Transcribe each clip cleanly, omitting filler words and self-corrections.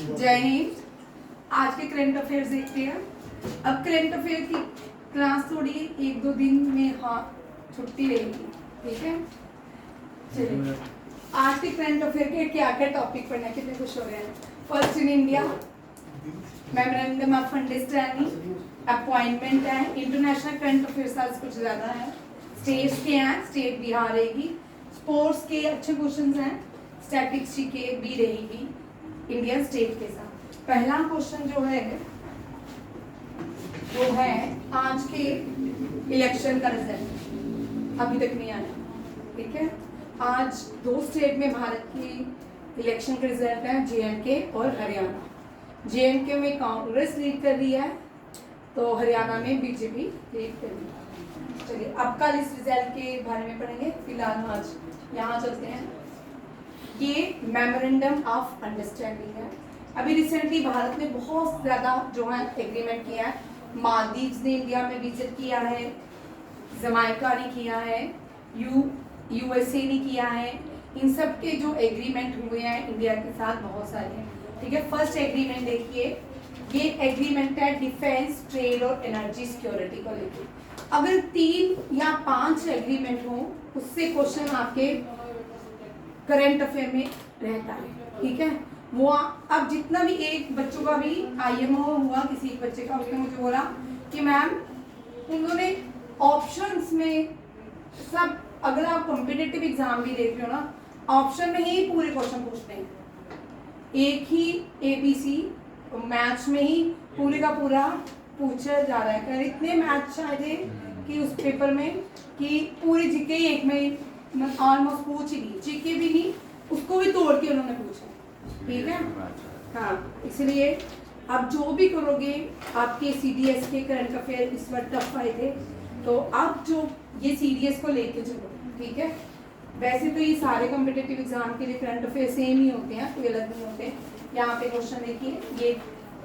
जय हिंद। आज के करंट अफेयर्स देखते हैं। अब करंट अफेयर की क्लास थोड़ी एक दो दिन में छुट्टी रहेगी, ठीक है। चलिए आज के करंट अफेयर के क्या क्या टॉपिक पढ़ना है, कितने खुश हो रहे हैं। First in India, memorandum of understanding, appointment है, इंटरनेशनल करंट अफेयर्स आज कुछ ज्यादा है। स्टेट्स के हैं, स्टेट बिहार रहेगी। स्पोर्ट्स के अच्छे क्वेश्चन हैं, स्टैटिस्टिक्स के भी रहेगी इंडियन स्टेट के साथ। पहला क्वेश्चन जो है वो है आज के इलेक्शन का रिजल्ट अभी तक नहीं आया, ठीक है। आज दो स्टेट में भारत की इलेक्शन के रिजल्ट है, जेएंडके और हरियाणा। जेएंडके में कांग्रेस लीड कर रही है तो हरियाणा में बीजेपी लीड कर रही है। चलिए अब कल इस रिजल्ट के बारे में पढ़ेंगे। फिलहाल आज यहाँ चलते हैं। ये मेमोरेंडम ऑफ अंडरस्टैंडिंग है। अभी रिसेंटली भारत ने बहुत ज़्यादा जो है एग्रीमेंट किया है। मालदीव्स ने इंडिया में विजिट किया है, जमाइका ने किया है, यूएसए ने किया है। इन सब के जो एग्रीमेंट हुए हैं इंडिया के साथ बहुत सारे हैं, ठीक है। फर्स्ट एग्रीमेंट देखिए, ये एग्रीमेंट है डिफेंस, ट्रेड और एनर्जी सिक्योरिटी को लेकर। अगर 3 या 5 एग्रीमेंट हो उससे क्वेश्चन आपके करंट अफेयर में रहता है, ठीक है। वो अब जितना भी एक बच्चों का भी आईएमओ हुआ, किसी एक बच्चे का, उसने मुझे बोला कि मैम उन्होंने ऑप्शंस में सब, अगर आप कॉम्पिटिटिव एग्जाम भी देख रहे हो ना, ऑप्शन में ही पूरे क्वेश्चन पूछते हैं। एक ही एबीसी मैथ्स में ही पूरे का पूरा पूछा जा रहा है। इतने मैथ्स आए थे कि उस पेपर में कि पूरी जीके एक में ऑलमोस्ट पूछ ही ली, जीके भी नहीं, उसको भी तोड़ के उन्होंने पूछा, ठीक है। हाँ, इसलिए अब जो भी करोगे, आपके सीडीएस के करंट अफेयर इस बार टफ आए थे, तो अब जो ये सीडीएस को लेके चलो, ठीक है। वैसे तो ये सारे कॉम्पिटिटिव एग्जाम के लिए करंट अफेयर सेम ही होते हैं, कोई अलग नहीं होते। यहाँ पे क्वेश्चन देखिए, ये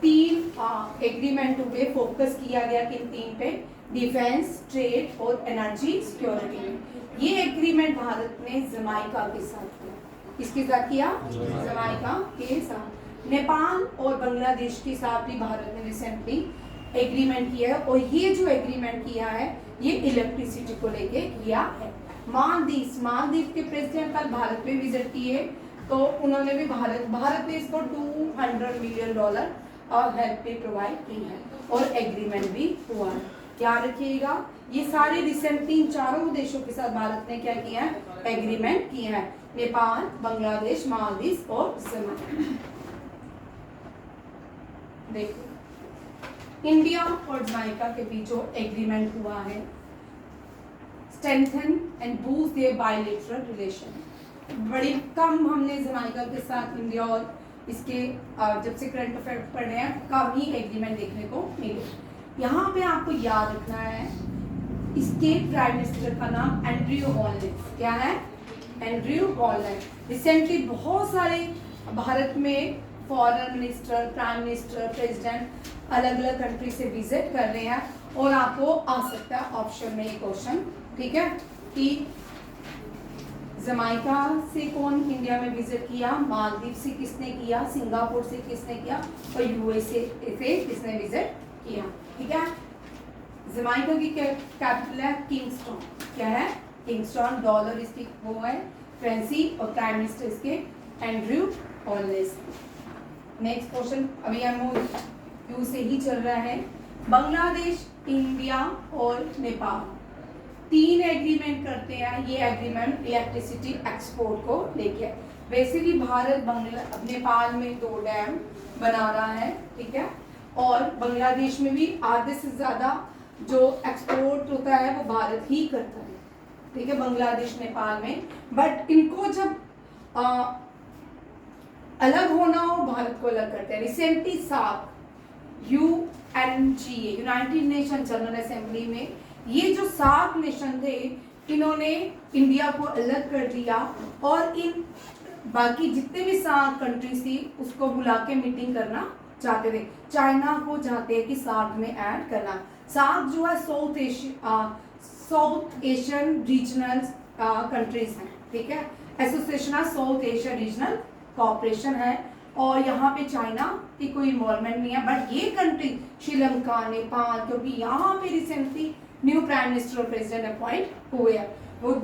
3 एग्रीमेंट हुए, फोकस किया गया किन 3 पे, डिफेंस, ट्रेड और एनर्जी सिक्योरिटी में। ये एग्रीमेंट भारत ने जमाइका के साथ किया। किसके साथ किया? जमाइका के साथ। नेपाल और बांग्लादेश के साथ भी भारत ने रिसेंटली एग्रीमेंट किया है, और ये जो एग्रीमेंट किया है ये इलेक्ट्रिसिटी को लेके किया है। मालदीव के प्रेसिडेंट कल भारत में विजिट किए, तो उन्होंने भी भारत ने इसको $200 मिलियन और हेल्प भी प्रोवाइड की है, और एग्रीमेंट भी हुआ है। याद रखिएगा, ये सारे रिसेंटली 4 देशों के साथ भारत ने क्या किया है, एग्रीमेंट किया है। नेपाल, बांग्लादेश, मालदीव और जमाइका। देखो इंडिया और जमाइका के बीच जो एग्रीमेंट हुआ है, strengthen and boost their bilateral relation. बड़ी कम हमने जमाइका के साथ इंडिया और इसके जब से करंट अफेयर पढ़ रहे हैं, कम ही एग्रीमेंट देखने को मिले। यहाँ पे आपको याद रखना है, इसके प्राइम मिनिस्टर का नाम एंड्रयू हॉलैंड। क्या है? Andrew Holland. रिसेंटली बहुत सारे भारत में foreign minister, prime minister, president अलग अलग कंट्री से विजिट कर रहे हैं, और आपको आ सकता है ऑप्शन में ये क्वेश्चन, ठीक है, कि जमाइका से कौन इंडिया में विजिट किया, मालदीव से किसने किया, सिंगापुर से किसने किया, और यूएसए से किसने विजिट किया, ठीक है। जमाइका की कैपिटल है किंगस्टन। क्या है? किंगस्टन। डॉलर इसकी वो है करेंसी, और प्राइम मिनिस्टर इसके एंड्रयू हॉलैंड। नेक्स्ट क्वेश्चन अभी एमओयू से ही चल रहा है। बांग्लादेश, इंडिया और नेपाल 3 एग्रीमेंट करते हैं। ये एग्रीमेंट इलेक्ट्रिसिटी एक्सपोर्ट को लेके। वैसे भी भारत नेपाल में 2 डैम बना रहा है, ठीक है, और बांग्लादेश में भी आधे से ज्यादा जो एक्सपोर्ट होता है वो भारत ही करता है, ठीक है, बांग्लादेश नेपाल में। बट इनको जब अलग होना हो, भारत को अलग करते हैं। Recently SAARC, UNGA, United Nation General Assembly में ये जो 7 नेशन थे, इन्होंने इंडिया को अलग कर दिया, और इन बाकी जितने भी 7 कंट्रीज थी उसको बुला के मीटिंग करना चाहते थे। चाइना को चाहते हैं कि सार्क में ऐड करना। सार्क जो है साउथ एशियन रीजनल कंट्रीज हैं, ठीक है, Association of South Asia Regional Cooperation है, और यहाँ पे चाइना की कोई इन्वॉल्वमेंट नहीं है। बट ये कंट्री श्रीलंका, नेपाल, क्योंकि यहाँ पे रिसेंटली न्यू प्राइम मिनिस्टर और प्रेसिडेंट अपॉइंट हुए हैं, वो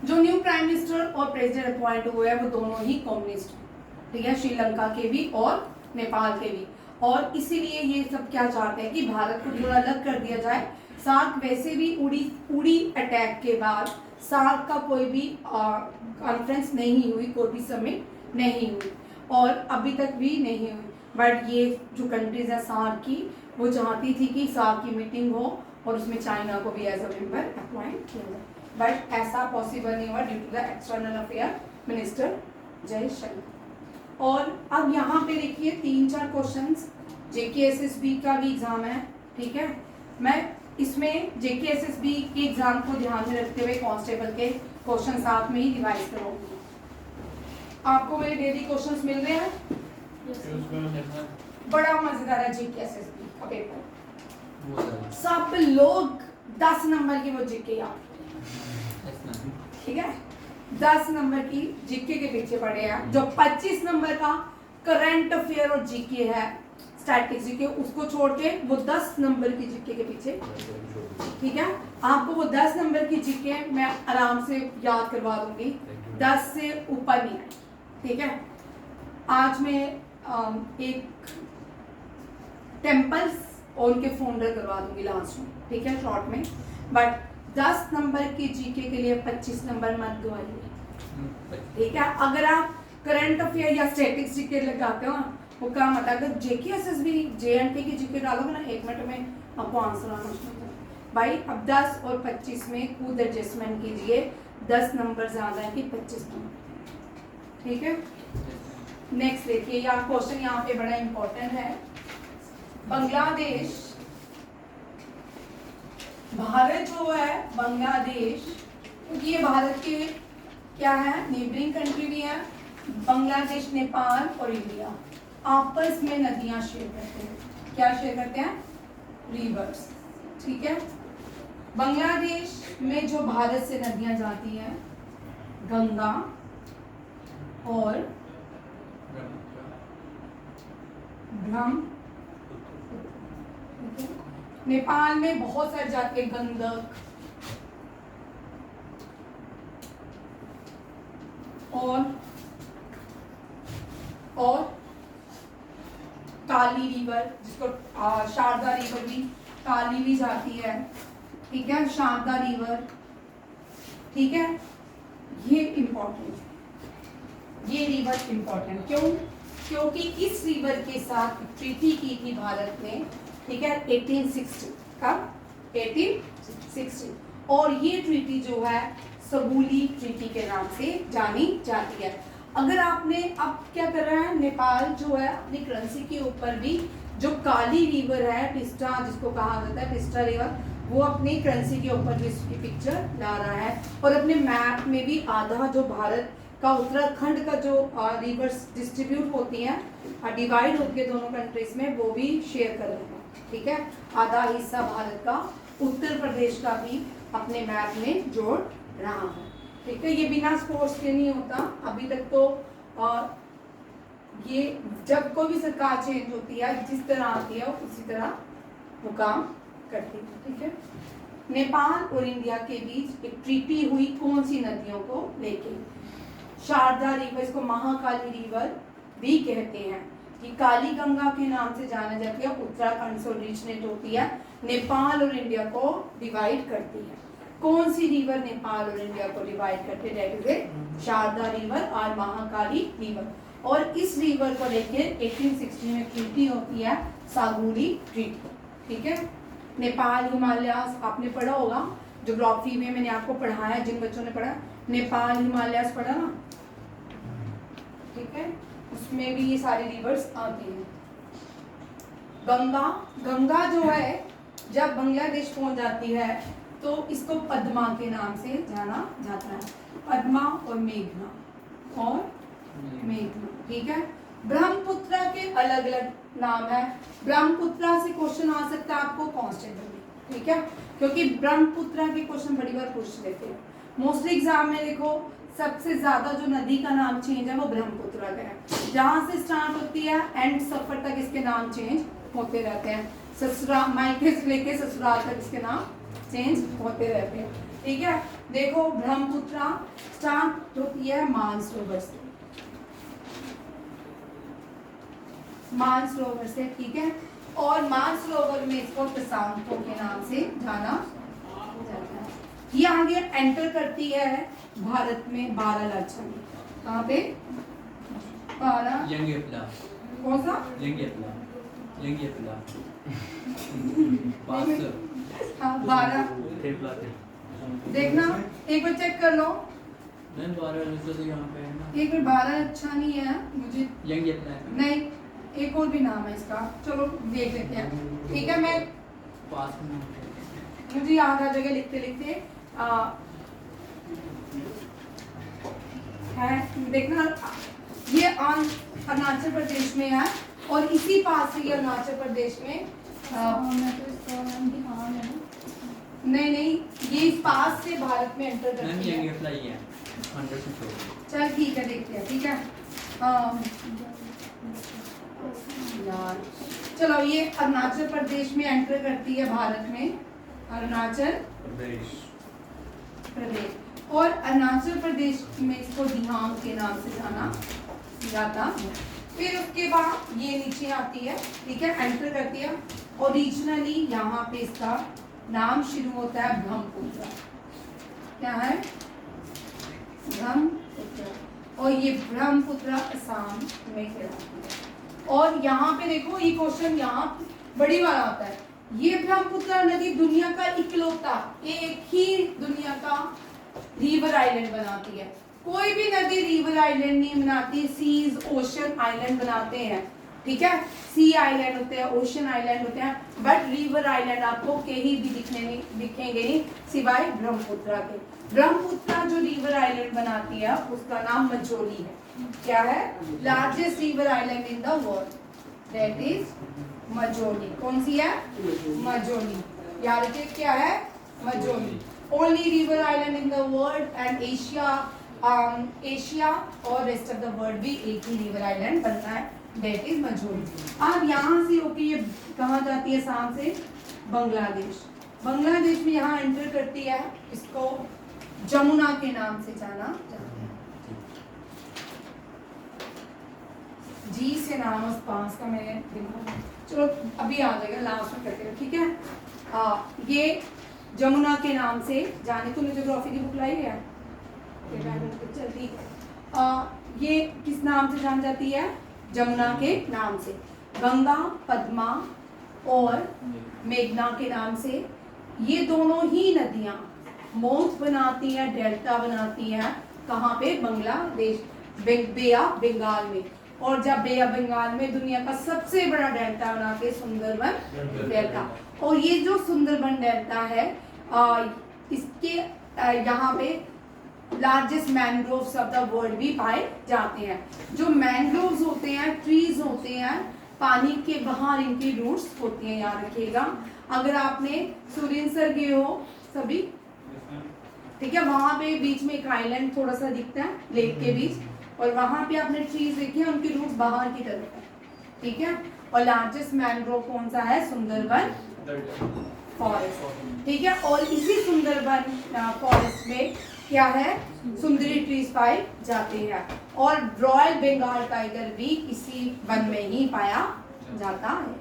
जो न्यू प्राइम मिनिस्टर और प्रेसिडेंट अपॉइंट हुए हैं वो दोनों ही कम्युनिस्ट, ठीक है, श्रीलंका के भी और नेपाल के भी। और इसीलिए ये सब क्या चाहते हैं कि भारत को थोड़ा अलग कर दिया जाए। सार्क वैसे भी उड़ी अटैक के बाद सार्क का कोई भी कॉन्फ्रेंस नहीं हुई, कोई भी समिट नहीं हुई और अभी तक भी नहीं हुई। बट ये जो कंट्रीज है सार्क की, वो चाहती थी कि सार्क की मीटिंग हो और उसमें चाइना को भी एज अ मेंबर अपॉइंट किया जाए। बट ऐसा पॉसिबल नहीं हुआ due to the external affair minister Jaishankar. और अब यहाँ पे देखिए 3-4 क्वेश्चंस JKSSB का भी एग्जाम है, ठीक है। मैं इसमें JKSSB के एग्जाम को ध्यान में रखते हुए कांस्टेबल के क्वेश्चन साथ में ही रिवाइज करूँगी। आपको मेरे डेली क्वेश्चंस मिल रहे हैं? बड़ा मजेदार है JKSSB का पेपर। सब लोग 10 नंबर की वो जीके याद, ठीक है, 10 नंबर की जीके के पीछे पड़े हैं। जो 25 नंबर का करंट अफेयर और जीके है, स्टैटिस्टिक्स जीके, उसको छोड़ के वो 10 नंबर की जीके के पीछे, ठीक है। आपको वो 10 नंबर की जीके मैं आराम से याद करवा दूंगी, 10 से ऊपर नहीं है, ठीक है। आज मैं एक टेम्पल्स और उनके फाउंडर करवा दूंगी लास्ट में, ठीक है, शॉर्ट में। बट 10 नंबर की जीके के लिए 25 नंबर मत गवाइए, ठीक है। अगर आप करंट अफेयर या स्टैटिस्टिक्स जीके लगाते हो ना, वो काम आता है। अगर JKSSB JNK की जीके डालोगे ना 1 मिनट में आपको आंसर आना शुरू हो जाएगा। भाई अब 10 और 25 में खुद एडजस्टमेंट कीजिए, 10 नंबर ज्यादा है कि 25 नंबर, ठीक है। नेक्स्ट देखिए, यहाँ क्वेश्चन यहाँ पे बड़ा इंपॉर्टेंट है। बांग्लादेश, भारत जो है बांग्लादेश, क्योंकि ये भारत के क्या है, नेबरिंग कंट्री भी है। बांग्लादेश, नेपाल और इंडिया आपस में नदियां शेयर करते हैं। क्या शेयर करते हैं? रिवर्स, ठीक है। बांग्लादेश में जो भारत से नदियां जाती हैं, गंगा और ब्रह्मपुत्र। नेपाल में बहुत सारी जाती है, गंडक और काली रिवर, जिसको शारदा रिवर भी, काली भी जाती है, ठीक है, शारदा रिवर, ठीक है। ये इंपॉर्टेंट है, ये रिवर इंपॉर्टेंट क्यों? क्योंकि इस रिवर के साथ ट्रीटी की थी भारत ने, ठीक है, 1860 का 1860। और ये ट्रीटी जो है सबूली ट्रीटी के नाम से जानी जाती है। अगर आपने अब क्या कर रहा है, नेपाल जो है अपनी करेंसी के ऊपर भी जो काली रिवर है, टिस्टा जिसको कहा जाता है, टिस्टा रिवर, वो अपनी करेंसी के ऊपर भी इसकी पिक्चर ला रहा है। और अपने मैप में भी आधा जो भारत का, उत्तराखंड का जो रिवर्स डिस्ट्रीब्यूट होती हैं, डिवाइड होती है दोनों कंट्रीज में, वो भी शेयर कर रहे हैं, ठीक है। आधा हिस्सा भारत का उत्तर प्रदेश का भी अपने मैप में जोड़ रहा है, ठीक है। ये बिना स्पोर्ट्स के नहीं होता अभी तक। तो ये जब कोई भी सरकार चेंज होती है, जिस तरह आती है उसी तरह वो काम करती है, ठीक है। नेपाल और इंडिया के बीच एक ट्रीटी हुई, कौन सी नदियों को लेके? शारदा रिवर, इसको महाकाली रिवर भी कहते हैं। ये काली गंगा के नाम से जाना जाती है, उत्तराखंड से ओरिजिनेट होती है, नेपाल और इंडिया को डिवाइड करती है। कौन सी रिवर नेपाल और इंडिया को डिवाइड करती है? दैट इज शारदा रिवर और महाकाली रिवर। और इस रिवर को लेके 1860 में ट्रीटी होती है, सागुली ट्रीटी, ठीक है। नेपाल हिमालयास आपने पढ़ा होगा ज्योग्राफी में, मैंने आपको पढ़ाया, जिन बच्चों ने पढ़ा नेपाल हिमालयास पढ़ा ना, ठीक है, उसमें भी ये सारी रिवर्स आती हैं। गंगा जो है जब बांग्लादेश पहुंच जाती है तो इसको पद्मा के नाम से जाना जाता है, पद्मा और मेघना ठीक है। ब्रह्मपुत्र के अलग अलग नाम है। ब्रह्मपुत्र से क्वेश्चन आ सकता है आपको कांस्टेबल में, ठीक है, क्योंकि ब्रह्मपुत्र के क्वेश्चन बड़ी बार पूछ लेते हैं मोस्टली एग्जाम में। देखो सबसे ज्यादा जो नदी का नाम चेंज है वो ब्रह्मपुत्र का है। जहां से स्टार्ट होती है एंड सफर तक इसके नाम चेंज होते रहते हैं। ससुराल मायके से लेके ससुराल तक इसके नाम चेंज होते रहते हैं। ठीक है, देखो ब्रह्मपुत्र स्टार्ट होती है मानसरोवर से, मानसरोवर से, ठीक है। और मानसरोवर में इसको प्रशांतों के नाम से जाना जाता है। ये आगे एंटर करती है भारत में बारालाचा में। कहाँ पे? कौन सा? हाँ, बारह। देखना एक बार चेक कर लो। एक बार बारालाचा नहीं है मुझे, नहीं एक और भी नाम है इसका, चलो देख लेते हैं। ठीक है, मैं मुझे याद आ जाएगा लिखते लिखते। है देखना, ये अरुणाचल प्रदेश में है और इसी पास से ये अरुणाचल प्रदेश में नहीं ये इस पास से भारत में एंटर करती है। चल ठीक है, देखते हैं। ठीक है यार, चलो ये अरुणाचल प्रदेश में एंटर करती है भारत में, अरुणाचल प्रदेश। और अरुणाचल प्रदेश में इसको दिहांग के नाम से जाना जाता। फिर उसके बाद ये नीचे आती है, ठीक है, एंटर करती है। ओरिजिनली यहाँ पे इसका नाम शुरू होता है ब्रह्मपुत्र। क्या है? ब्रह्मपुत्र। और ये ब्रह्मपुत्र असम में कहलाती है। और यहाँ पे देखो, ये क्वेश्चन यहाँ बड़ी बार आता है। ये ब्रह्मपुत्र नदी दुनिया का इकलौता एक ही दुनिया का रिवर आइलैंड बनाती है। कोई भी नदी रिवर आइलैंड नहीं बनाती, सीज ओशन आइलैंड बनाते हैं। ठीक है, सी आइलैंड होते हैं, ओशन आइलैंड होते हैं, बट रिवर आइलैंड आपको कहीं भी दिखेंगे नहीं सिवाय ब्रह्मपुत्र के। ब्रह्मपुत्र जो रिवर आइलैंड बनाती है उसका नाम मजोली है। क्या है? Largest river island in the world, that is Majuli. कौन सी है? मजोली। यार के क्या है? Majuli. Only river island in the world and Asia और रेस्ट ऑफ द वर्ल्ड भी एक ही रिवर आइलैंड बनता है, दैट इज मजोली। अब यहाँ से होके ये कहाँ जाती है? शाम से बांग्लादेश। बांग्लादेश में यहाँ एंटर करती है, इसको जमुना के नाम से जाना जाता है। जी से नाम उस पास का मैंने देखा, चलो अभी आ जाएगा, लास्ट में करके, ठीक है। ये जमुना के नाम से जाने, तूने ज्योग्राफी की बुक लाई है? चलती ये किस नाम से जान जाती है? जमुना के नाम से। गंगा, पद्मा और मेघना के नाम से ये दोनों ही नदियां मौत बनाती हैं, डेल्टा बनाती हैं। कहाँ पे? बांग्लादेश, बे ऑफ बंगाल में। और जब बे ऑफ बंगाल में दुनिया का सबसे बड़ा डेल्टा बनाते हैं सुंदरबन डेल्टा। और ये जो सुंदरबन डेल्टा है, इसके यहाँ पे largest mangroves of the world भी पाए जाते हैं। जो मैंग्रोव्स होते हैं, ट्रीज होते हैं, पानी के बाहर इनकी रूट्स होती हैं, याद रखिएगा। अगर आपने सूर्यसर गए हो सभी, ठीक है, वहां पे बीच में एक आइलैंड थोड़ा सा दिखता है लेक के बीच, और वहां पे आपने ट्रीज देखे, उनकी रूट्स बाहर की तरफ है, ठीक है। और लार्जेस्ट मैंग्रोव कौन सा है? सुंदरबन फॉरेस्ट, ठीक है। और इसी सुंदरबन फॉरेस्ट में क्या है? सुंदरी ट्रीज पाए जाते हैं। और रॉयल बंगाल टाइगर भी इसी वन में ही पाया जाता है,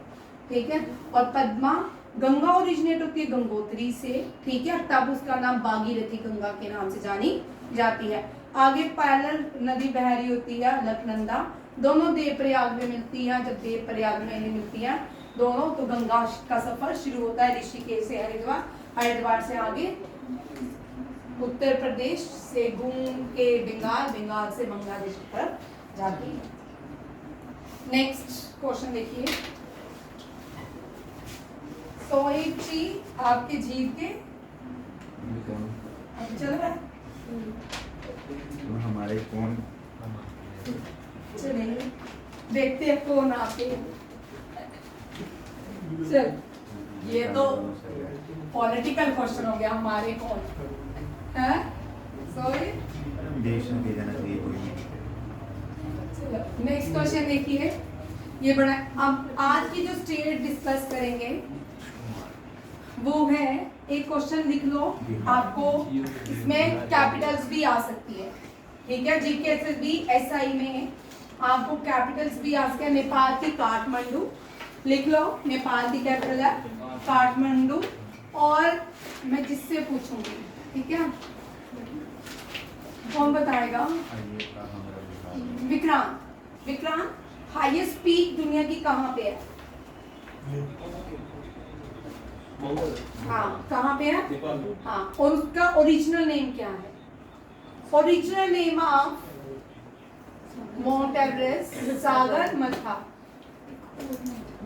ठीक है। और पद्मा, गंगा ओरिजिनेट होती है गंगोत्री से, ठीक है, तब उसका नाम भागीरथी गंगा के नाम से जानी जाती है। आगे पैरेलल नदी बह रही होती है अलकनंदा, दोनों देवप्रयाग में मिलती है। जब देवप्रयाग में नहीं मिलती है दोनों, तो गंगा का सफर शुरू होता है ऋषिकेश से हरिद्वार, हरिद्वार से आगे उत्तर प्रदेश से घूम के बंगाल, बंगाल से बांग्लादेश की तरफ जाती है। नेक्स्ट क्वेश्चन देखिए। सोएब जी आपके जीव के चल रहा है, हमारे कौन चलेंगे देखते हैं कौन आपके। चल, ये तो पॉलिटिकल क्वेश्चन हो गया, हमारे कौन है? सोएब देश में भेजना चाहिए कोई नहीं। चलो नेक्स्ट क्वेश्चन देखिए, ये बड़ा। अब आज की जो स्टेट डिस्कस करेंगे वो है, एक क्वेश्चन लिख लो, आपको इसमें कैपिटल्स भी आ सकती है, ठीक है। जीकेएसएसबी एसआई में आपको कैपिटल्स भी आ सकते हैं। नेपाल की काठमांडू लिख लो, नेपाल की कैपिटल है काठमांडू। और मैं जिससे पूछूंगी, ठीक है, कौन बताएगा? विक्रांत। विक्रांत, हाईएस्ट पीक दुनिया की कहाँ पे है? हाँ, कहाँ पे है? हाँ, और उसका ओरिजिनल नेम क्या है? Original name of mount Everest, Sagarmatha.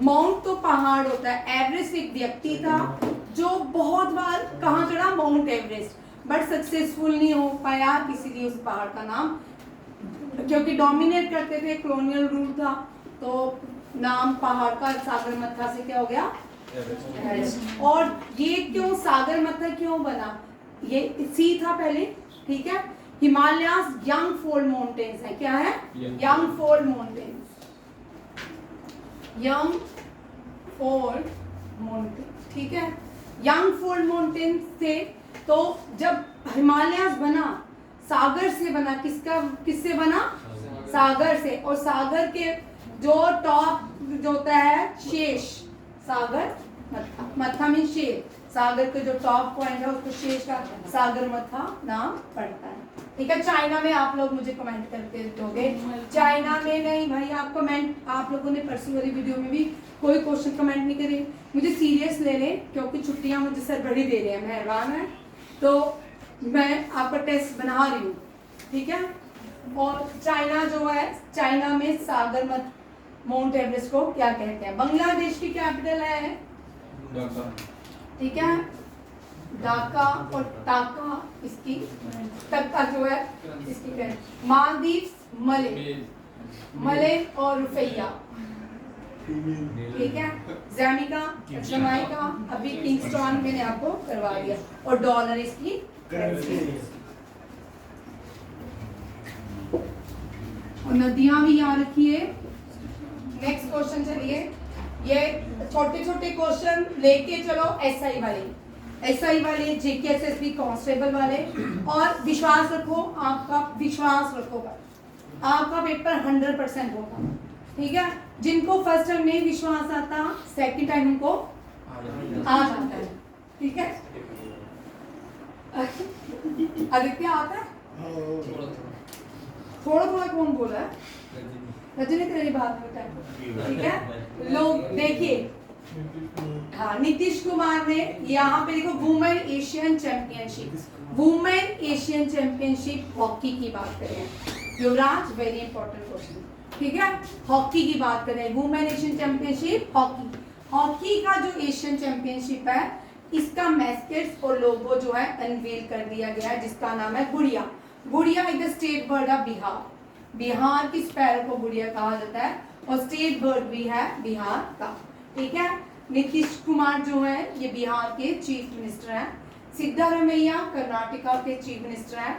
Mount तो पहाड़ होता है, एवरेस्ट एक व्यक्ति था जो बहुत बार कहाँ चढ़ा? माउंट एवरेस्ट, बट सक्सेसफुल नहीं हो पाया, इसीलिए उस पहाड़ का नाम, क्योंकि डोमिनेट करते थे, कॉलोनियल रूल था, तो नाम पहाड़ का सागर मथा से क्या हो गया? एवरेस्ट। और ये क्यों सागर मथा क्यों बना? ये सी था पहले, ठीक है। हिमालयास यंग फोल्ड माउंटेन्स है, क्या है? Young fold mountains, young fold mountain, ठीक है। यंग फोल्ड माउंटेन से, तो जब हिमालयास बना सागर से बना, किससे बना? सागर से। और सागर के जो टॉप जो होता है शेष, सागर मथा, मथा मीन शेष, सागर के जो टॉप पॉइंट है उसको शेष का सागर मथा नाम पड़ता है, ठीक है। चाइना में आप लोग मुझे कमेंट करके दोगे, चाइना में नहीं भाई, आप कमेंट, आप लोगों ने परसों वाली वीडियो में भी कोई क्वेश्चन कमेंट नहीं करे, मुझे सीरियस ले लें, क्योंकि छुट्टियां मुझे सर बड़ी दे रहे हैं, मेहरबान है, तो मैं आपका टेस्ट बना रही हूँ, ठीक है। और चाइना जो है, चाइना में सागर मथ माउंट एवरेस्ट को क्या कहते हैं? बांग्लादेश की कैपिटल है ढाका, ठीक है, ढाका। और टाका इसकी, टक्का जो है इसकी है। मालदीव मले, मले और रुपया, ठीक है। जमाइका अभी किंगस्टन मैंने आपको करवा दिया, और डॉलर इसकी करेंसी। और नदियां भी यहाँ रखी है। नेक्स्ट क्वेश्चन चलिए, ये छोटे छोटे क्वेश्चन लेके चलो, एसआई वाले, जीकेएसएसबी कांस्टेबल वाले, और विश्वास रखो, आपका विश्वास रखो, आपका पेपर 100% होगा, ठीक है। जिनको फर्स्ट टाइम नहीं विश्वास आता, सेकंड टाइम उनको आ जाता है, ठीक है। आदित्य आता है? थोड़ा थोड़ा कौन बोला है? रजनी तेरी बात होता है, ठीक है। लोग देखिए, हाँ, नीतीश कुमार ने यहाँ पे देखो, women Asian championship, women Asian championship hockey की बात करें, युवराज, वेरी इंपॉर्टेंट क्वेश्चन, ठीक है। हॉकी की बात करें, women Asian championship hockey, hockey का जो एशियन चैंपियनशिप है, इसका मैस्केट्स और लोगो जो है अनवील कर दिया गया है, जिसका नाम है गुड़िया। गुड़िया is the state bird of Bihar, Bihar की स्पैरो को गुड़िया कहा जाता है, और स्टेट बर्ड भी है बिहार का, ठीक है। नीतीश कुमार जो है ये बिहार के चीफ मिनिस्टर हैं, सिद्धारमैया कर्नाटका के चीफ मिनिस्टर हैं।